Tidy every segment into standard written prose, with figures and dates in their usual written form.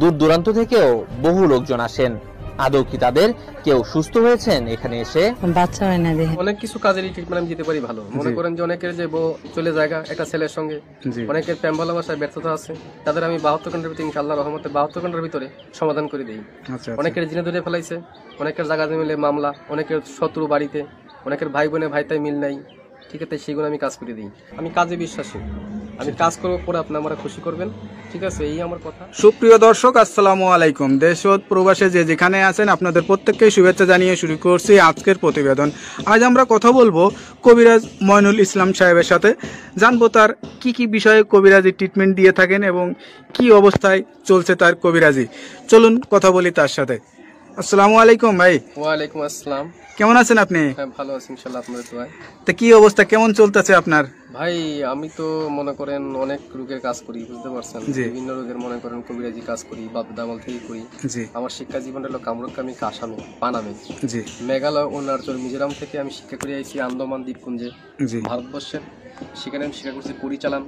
দূর দূরান্ত থেকেও বহু লোকজন আসেন। আদৌ কি তাদের কেউ সুস্থ হয়েছেন এখানে এসে? বাচ্চা হয় না দেখে অনেক কিছু কাজের ট্রিটমেন্ট আমি দিতে পারি ভালো। মনে করেন যে অনেকের যে বউ চলে জায়গা একটা ছেলের সঙ্গে, অনেকের প্রেম ভালোবাসায় ব্যর্থতা আছে, তাদের আমি 72 ঘন্টার ভিতরে ইনশাআল্লাহ রহমতে 72 ঘন্টার ভিতরে সমাধান করে দিই। অনেকের জিনে ধরে ফেলাইছে, অনেকের জায়গা জমিলে মামলা, অনেকের শত্রু বাড়িতে, অনেকের ভাই বোনে ভাইতাই মিল নাই, ঠিক আছে, সেগুলো আমি কাজ করে দিই। আমি কাজে বিশ্বাসী, আমি কাজ করবো, পরে আপনি আমার খুশি করবেন, ঠিক আছে, এই আমার কথা। সুপ্রিয় দর্শক, আসসালামু আলাইকুম। দেশ ও প্রবাসে যে যেখানে আছেন আপনাদের প্রত্যেককে শুভেচ্ছা জানিয়ে শুরু করছি আজকের প্রতিবেদন। আজ আমরা কথা বলবো কবিরাজ মইনুল ইসলাম সাহেবের সাথে, জানবো তার কি কি বিষয়ে কবিরাজি ট্রিটমেন্ট দিয়ে থাকেন এবং কি অবস্থায় চলছে তার কবিরাজি। চলুন কথা বলি তার সাথে। আসসালামু আলাইকুম ভাই। ওয়ালাইকুম আসসালাম। কেমন আছেন আপনি? হ্যাঁ, ভালো আছি ইনশাআল্লাহ, আপনাদের দোয়ায়। তা কি অবস্থা, কেমন চলতেছে আপনার? ভাই আমি তো মনে করেন অনেক রোগের কাজ করি, বুঝতে পারছেন, বিভিন্ন রোগের মনে করেন কবিরাজি কাজ করি, বাপ দামাল থেকে করি। আমার শিক্ষা জীবন হলো কামরুকামি, কাসামে, পানামে, মেঘালয়, অরুণাচল, মিজোরাম থেকে আমি শিক্ষা করে আইছি আন্দামান দ্বীপপুঞ্জে, ভারতবর্ষের। সেখানে আমি শিক্ষা করছি কুড়ি চালান,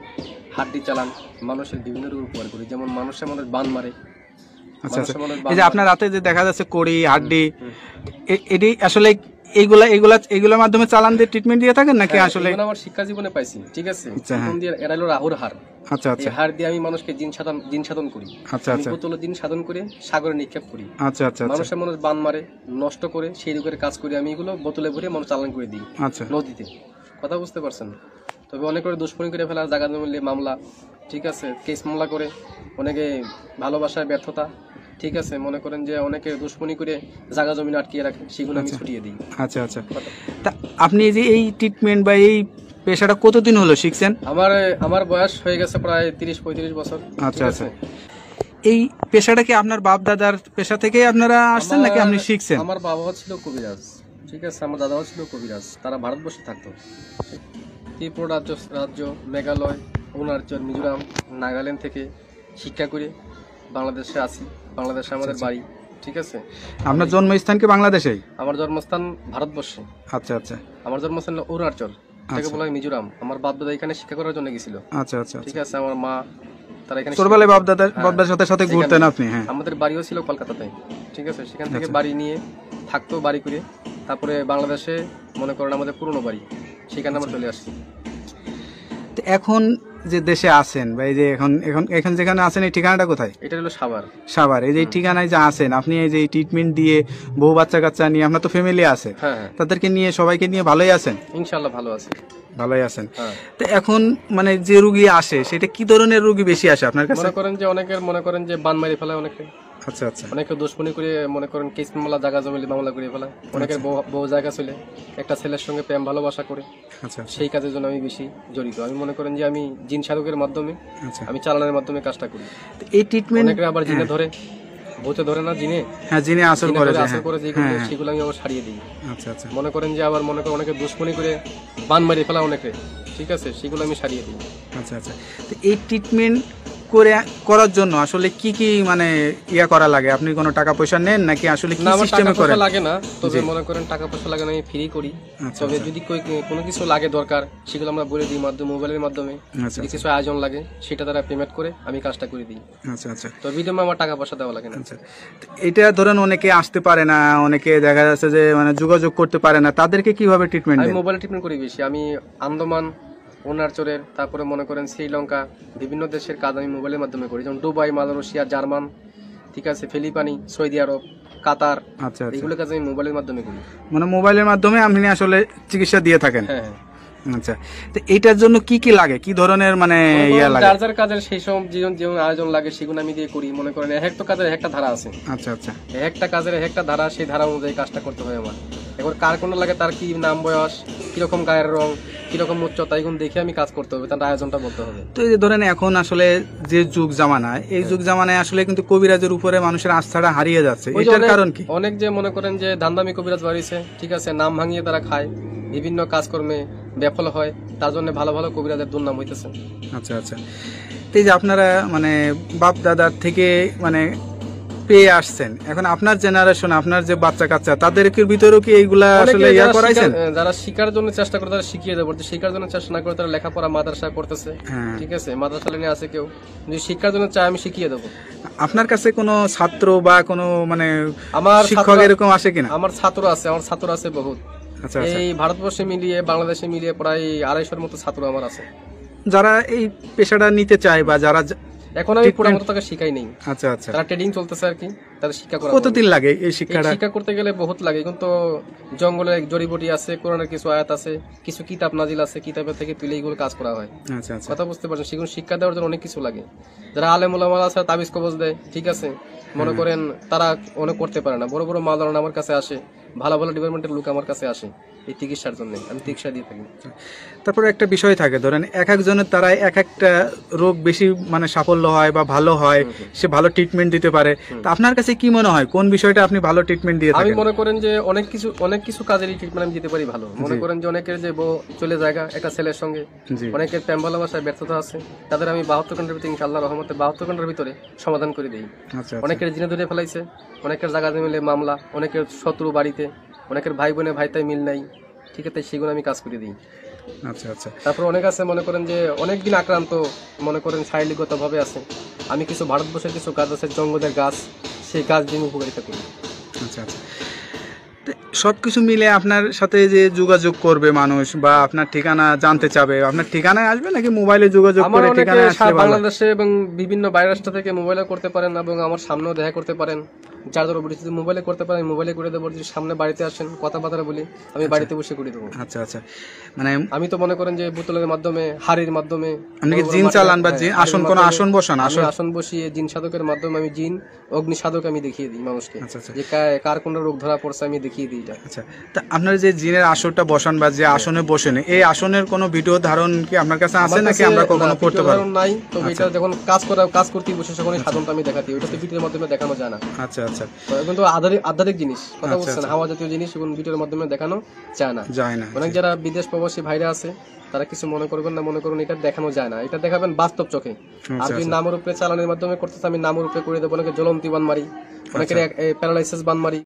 হাড্ডি চালান, মানুষের বিভিন্ন রোগ উপকার করি, যেমন মানুষের মনে বান মারে। আচ্ছা আচ্ছা, এই যে আপনার রাতে যে দেখা যাচ্ছে কড়ি, হাড্ডি, এটি আসলে এইগুলোর মাধ্যমে চালান দিয়ে ট্রিটমেন্ট দিয়ে থাকেন নাকি? আসলে আমার শিক্ষা জীবনে পাইছি, ঠিক আছে, এরা হলো রাহুর হার। আচ্ছা আচ্ছা, হার দিয়ে আমি মানুষকে জিন সাধন করি। আচ্ছা আচ্ছা, বোতলে জিন সাধন করে সাগরে নিক্ষেপ করি। আচ্ছা আচ্ছা, মানুষের মানুষ বান মারে, নষ্ট করে, সেই রোগের কাজ করি আমি, এগুলো বোতলে ভরে মানুষ চালান করে দিই। আচ্ছা, নদীতে, কথা বুঝতে পারছেন। তবে অনেক করে দুষ্কর্মী করে ফেলা, জায়গা জমিলে মামলা, ঠিক আছে, কেস মামলা করে, অনেকে ভালোবাসায় ব্যর্থতা, ঠিক আছে, মনে করেন যে অনেকে দুশ্মনী করে জায়গা জমি আটকিয়ে রাখে, সেগুলো আমি ছুটিয়ে দিই। আচ্ছা আচ্ছা, তা আপনি যে এই ট্রিটমেন্ট বা এই পেশাটা কতদিন হলো শিখছেন? আমার বয়স হয়ে গেছে প্রায় 30-35 বছর। আচ্ছা আচ্ছা, এই পেশাটা কি আপনার বাপ দাদার পেশা থেকে আপনারা আসছেন নাকি আপনি শিখছেন? আমার বাবাও ছিল কবিরাজ, ঠিক আছে, আমার দাদাও ছিল কবিরাজ, তারা ভারতবর্ষে থাকতো। ত্রিপুরা রাজ্য, মেঘালয়, অরুণাচল, মিজোরাম, নাগাল্যান্ড থেকে শিক্ষা করে বাংলাদেশে আসি। বাংলাদেশে আমাদের বাড়ি, ঠিক আছে। আপনার জন্মস্থান কি বাংলাদেশেই? আমার জন্মস্থান ভারতবর্ষে। আচ্ছা আচ্ছা, আমার জন্মস্থান অরুণাচল, এটাকে বলা হয় মিজোরাম। আমার বাপ দাদা এখানে শিক্ষা করার জন্য গেছিল। আচ্ছা আচ্ছা, ঠিক আছে, আমার মা তারা এখানে ছোটবেলায় বাপ দাদার সাথে ঘুরতেন আপনি? হ্যাঁ, আমাদের বাড়িও ছিল কলকাতাতে, ঠিক আছে, সেখান থেকে বাড়ি নিয়ে থাকতো, বাড়ি করে তারপরে বাংলাদেশে মনে করেন আমাদের পুরনো বাড়ি, সেখানে আমরা চলে আসছি। এখন যে দেশে আছেন বা এই যে এখন যেখানে আছেন, এই ঠিকানাটা কোথায়? এটা হলো সাভার। সাভার, এই যে ঠিকানায় যে আছেন আপনি, এই যে ট্রিটমেন্ট দিয়ে বউ বাচ্চা কাচ্চা নিয়ে, আপনার তো ফ্যামিলি আছে, তাদেরকে নিয়ে, সবাইকে নিয়ে ভালোই আছেন? ইনশাআল্লাহ ভালো আছে, ভালোই আছেন। তো এখন মানে যে রোগী আসে, সেটা কি ধরনের রোগী বেশি আসে আপনার কাছে? মনে করেন যে অনেকের মনে করেন যে বান মারি ফেলায় অনেকে। আচ্ছা আচ্ছা, অনেকে দুশ্মনী করে মনে করেন কেস মামলা, জায়গা জমিলে মামলা করে ফেলায়। অনেকের বউ জায়গা চলে একটা ছেলের সঙ্গে প্রেম ভালোবাসা করে। আচ্ছা, সেই কাজের জন্য আমি বেশি জড়িত। আমি মনে করেন যে আমি জিন সাধকের মাধ্যমে, আমি চালানোর মাধ্যমে কাজটা করি। এই ট্রিটমেন্ট অনেকে আবার জিনে ধরে, ভূতে ধরে না, জিনে, হ্যাঁ, জিনে আসর করে, সেগুলো আমি আবার ছাড়িয়ে দিই। আচ্ছা আচ্ছা, মনে করেন যে আবার মনে করেন অনেকে দুশ্মনী করে বান মারি ফেলা অনেকে, ঠিক আছে, সেগুলো আমি ছাড়িয়ে দিই। আচ্ছা আচ্ছা, তো এই ট্রিটমেন্ট করার জন্য আসলে কি কি মানে করা লাগে? আপনি কোনো টাকা পয়সা নেন নাকি আসলে কি সিস্টেমে করেন? লাগে না, তবে মনে করেন টাকা পয়সা লাগে না, আমি ফ্রি করি। তবে যদি কোনো কিছু লাগে দরকার, সেগুলো আমরা বলে দিই মোবাইলের মাধ্যমে। যদি কিছু আয়োজন লাগে, সেটা তারা পেমেন্ট করে আমি কাজটা করে দিই। আচ্ছা আচ্ছা, তো বিদমে আমার টাকা পয়সা দেওয়া লাগে না। আচ্ছা, এটা ধরেন অনেকে আসতে পারে না, অনেকে দেখা যাচ্ছে যে মানে যোগাযোগ করতে পারে না, তাদেরকে কিভাবে ট্রিটমেন্ট? আমি মোবাইলে ট্রিটমেন্ট করি বেশি। আমি আন্দামান, অরুণাচলের, তারপরে মনে করেন শ্রীলঙ্কা, বিভিন্ন দেশের কাজ আমি মোবাইলের মাধ্যমে করি, যেমন দুবাই, মালয়েশিয়া, জার্মান, ঠিক আছে, ফিলিপাইনি, সৌদি আরব, কাতার, এগুলো কাজ আমি মোবাইলের মাধ্যমে করি। মানে মোবাইলের মাধ্যমে আপনি আসলে চিকিৎসা দিয়ে থাকেন? হ্যাঁ। আচ্ছা, তো এইটার জন্য কি কি লাগে, কি ধরনের মানে যার কাজের সেই সব যেমন আয়োজন লাগে, সেগুলো আমি দিয়ে করি। মনে করেন এক একটা কাজের একটা ধারা আছে। আচ্ছা আচ্ছা, একটা কাজের একটা ধারা, সেই ধারা অনুযায়ী কাজটা করতে হয় আমার। এবার কার কোন লাগে, তার কি নাম, বয়স, কিরকম গায়ের রং, কিরকম উচ্চতা, এগুলো দেখে আমি কাজ করতে হবে, তার আয়োজনটা বলতে হবে। তো এই যে ধরেন এখন আসলে যে যুগ জামানায়, এই যুগ জামানায় আসলে কিন্তু কবিরাজের উপরে মানুষের আস্থাটা হারিয়ে যাচ্ছে, এটার কারণ কি? অনেক যে মনে করেন যে ধান্দামি কবিরাজ বাড়িছে, ঠিক আছে, নাম ভাঙিয়ে তারা খায়, বিভিন্ন কাজকর্মে ব্যাফল হয়, তার জন্য ভালো ভালো কবিরাজের দুর্নাম হইতেছে। আচ্ছা আচ্ছা, এই যে আপনারা মানে বাপ দাদার থেকে মানে পেয়ে আসছেন, এখন আপনার জেনারেশন, আপনার যে বাচ্চা কাচ্চা তাদের ভিতরেও কি এইগুলা আসলে ইয়া করাইছেন? যারা শিকার জন্য চেষ্টা করে তারা শিখিয়ে দেবো, শিকার জন্য চেষ্টা না করে তারা লেখাপড়া মাদ্রাসা করতেছে, ঠিক আছে, মাদ্রাসা লাইনে আছে কেউ, যদি শিক্ষার জন্য চায় আমি শিখিয়ে দেবো। আপনার কাছে কোনো ছাত্র বা কোনো মানে আমার শিক্ষক এরকম আসে কিনা? আমার ছাত্র আছে বহুত। আচ্ছা, এই ভারতবর্ষে মিলিয়ে বাংলাদেশে মিলিয়ে প্রায় 250-র মতো ছাত্র আমার আছে, যারা এই পেশাটা নিতে চায় বা যারা এখন আমি পুরো মতো তাকে শিখাই নেই। আচ্ছা আচ্ছা, তারা ট্রেডিং চলতেছে আর কি, তাদের শিক্ষা করা। কতদিন লাগে এই শিক্ষাটা? শিক্ষা করতে গেলে বহুত লাগে, কিন্তু জঙ্গলে জড়িবুটি আছে, কোরআনের কিছু আয়াত আছে, কিছু কিতাব নাজিল আছে, কিতাবের থেকে তুলে এইগুলো কাজ করা হয়। আচ্ছা আচ্ছা, কথা বুঝতে পারছেন, সেগুলো শিক্ষা দেওয়ার জন্য অনেক কিছু লাগে। যারা আলেম ওলামা আছে তাবিজ কবজ দেয়, ঠিক আছে, মনে করেন তারা অনেক করতে পারে না, বড় বড় মাওলানা আমার কাছে আসে, ভালো ভালো ডিপার্টমেন্টের লোক আমার কাছে আসে এই চিকিৎসার জন্য, আমি চিকিৎসা দিয়ে থাকি। তারপরে একটা বিষয় থাকে, ধরেন এক একজনের তারা এক একটা রোগ বেশি মানে সাফল্য হয় বা ভালো হয়, সে ভালো ট্রিটমেন্ট দিতে পারে। তা আপনার কাছে কি মনে হয় কোন বিষয়টা আপনি ভালো ট্রিটমেন্ট দিয়ে থাকেন? আমি মনে করেন যে অনেক কিছু কাজেরই ট্রিটমেন্ট আমি দিতে পারি ভালো। মনে করেন যে অনেকের যে বউ চলে জায়গা একটা ছেলের সঙ্গে, অনেকের প্রেম ভালোবাসায় ব্যর্থতা আছে, তাদের আমি 72 ঘন্টার ভিতরে ইনশাআল্লাহ রহমতে 72 ঘন্টার ভিতরে সমাধান করে দিই। অনেকের জিনে ধরে ফেলাইছে, অনেকের জায়গা মিলে মামলা, অনেকের শত্রু বাড়িতে, অনেকের ভাই বোনে ভাইতাই মিল নাই, ঠিক আছে, সেগুলো আমি কাজ করে দিই। আচ্ছা আচ্ছা, তারপর অনেক আছে মনে করেন যে অনেকদিন আক্রান্ত, মনে করেন শারীরিকগত ভাবে আছে, আমি কিছু ভারতবর্ষের কিছু গাছ আছে, জঙ্গলের গাছ, সেই গাছ দিয়ে উপকারিতা করি। আচ্ছা আচ্ছা, সবকিছু মিলে আপনার সাথে যে যোগাযোগ করবে মানুষ বা আপনার ঠিকানা জানতে চাবে, আপনার ঠিকানায় আসবে নাকি মোবাইলে যোগাযোগ করে ঠিকানায় আসলে ভালো? বাংলাদেশে এবং বিভিন্ন বাইরের রাষ্ট্র থেকে মোবাইলে করতে পারেন এবং আমার সামনেও দেখা করতে পারেন, যার ধরো পরিস্থিতি মোবাইলে করতে পারেন, মোবাইলে করে দেবো। যদি সামনে বাড়িতে আসেন কথাবার্তা বলি, আমি বাড়িতে বসে করে দেবো। আচ্ছা আচ্ছা, মানে আমি তো মনে করেন যে বোতলের মাধ্যমে, হাড়ির মাধ্যমে আপনি কি জিন চালান বা জিন আসন কোন আসন বসান? আসন বসিয়ে জিন সাধকের মাধ্যমে আমি জিন অগ্নি সাধক আমি দেখিয়ে দিই মানুষকে, আচ্ছা আচ্ছা, যে কার কোন রোগ ধরা পড়ছে আমি দেখিয়ে দিই এটা। আচ্ছা, তা আপনার যে জিনের আসনটা বসান বা যে আসনে বসেন, এই আসনের কোনো ভিডিও ধারণ কি আপনার কাছে আছে নাকি আমরা কখনো করতে পারি? নাই তো, এটা যখন কাজ করতে বসে তখন সাধনটা আমি দেখাতে, ওটা তো ভিডিওর মাধ্যমে দেখানো যায় না। আচ্ছা আচ্ছা, কিন্তু আধ্যাত্মিক জিনিস, কথা বলছেন, হাওয়া জাতীয় জিনিস, এখন ভিডিওর মাধ্যমে দেখানো যায় না। অনেক যারা বিদেশ প্রবাসী ভাইরা আছে তারা কিছু মনে করবেন না, মনে করুন এটা দেখানো যায় না, এটা দেখাবেন বাস্তব চোখে। আর যদি নামের উপরে চালানোর মাধ্যমে করতেছে, আমি নামের উপরে করে দেবো। অনেকে জ্বলন্তি বান মারি, অনেকের প্যারালাইসিস বান মারি।